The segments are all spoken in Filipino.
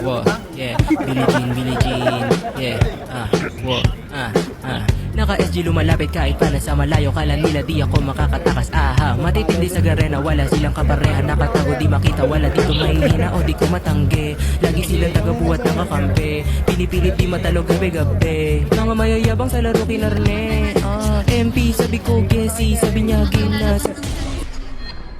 Whoa, yeah, Billie Jean, yeah, whoa, Naka-SG lumalapit kahit pa nasa malayo. Kala nila di ako makakatakas, matitindi sa garena, wala silang kapareha. Nakatago di makita, wala dito mahihina o di ko matanggi. Lagi silang tagabuhat ng kakampi, pinipilit di matalo gabi-gabi. Mga mayayabang sa laro kinarne, MP sabi ko Gessie, sabi niya ginas.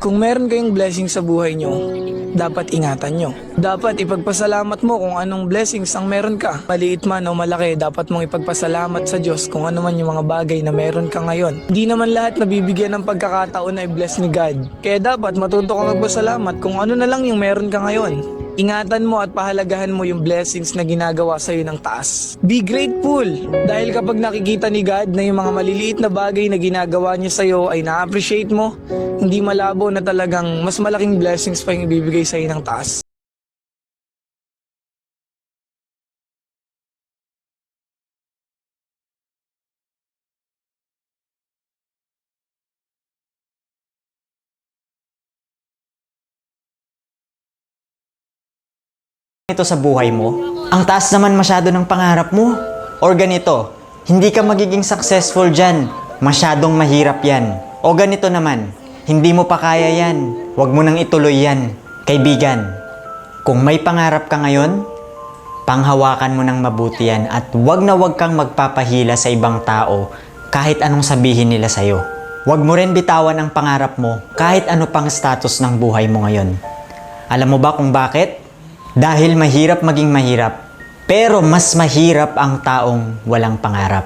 Kung meron kayong blessing sa buhay nyo, dapat ingatan nyo. Dapat ipagpasalamat mo kung anong blessings ang meron ka. Maliit man o malaki, dapat mong ipagpasalamat sa Diyos kung ano man yung mga bagay na meron ka ngayon. Hindi naman lahat nabibigyan ng pagkakataon na i-bless ni God. Kaya dapat matuto ka magpasalamat kung ano na lang yung meron ka ngayon. Ingatan mo at pahalagahan mo yung blessings na ginagawa sa'yo ng taas. Be grateful! Dahil kapag nakikita ni God na yung mga maliliit na bagay na ginagawa niya sa'yo ay na-appreciate mo, hindi malabo na talagang mas malaking blessings pa yung ibibigay sa'yo ng taas. Ito sa buhay mo, ang taas naman masyado ng pangarap mo. Or ganito, hindi ka magiging successful dyan, masyadong mahirap yan. O ganito naman, hindi mo pa kaya yan, huwag mo nang ituloy yan. Kaibigan, kung may pangarap ka ngayon, panghawakan mo ng mabuti yan at huwag na huwag kang magpapahila sa ibang tao kahit anong sabihin nila sa'yo. Huwag mo rin bitawan ang pangarap mo kahit ano pang status ng buhay mo ngayon. Alam mo ba kung bakit? Dahil mahirap maging mahirap, pero mas mahirap ang taong walang pangarap.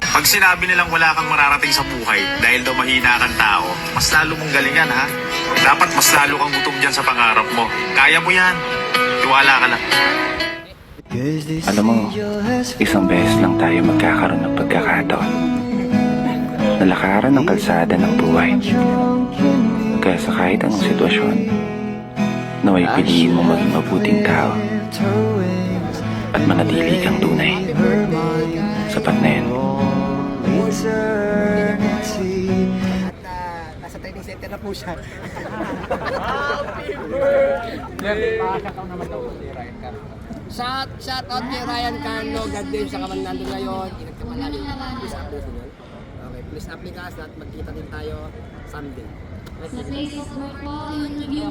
Pag sinabi nilang wala kang mararating sa buhay dahil daw mahina kang tao, mas lalo mong galingan ha. Dapat mas lalo kang gutom dyan sa pangarap mo. Kaya mo yan. Tiwala ka lang. Alam mo, isang beses lang tayo magkakaroon ng pagkakataon. Nalakaran ng kalsada ng buhay. Kaya sa kahit anong sitwasyon, naway piliin mo maging mabuting tao at manatili kang tunay. Sapat na yan. Nasa training center na po siya. Shout out kay Ryan Carlo. God bless sa kaman nandun ngayon. Ingat ka malagi. Please update nyo. Okay, please update us at magkita din tayo someday.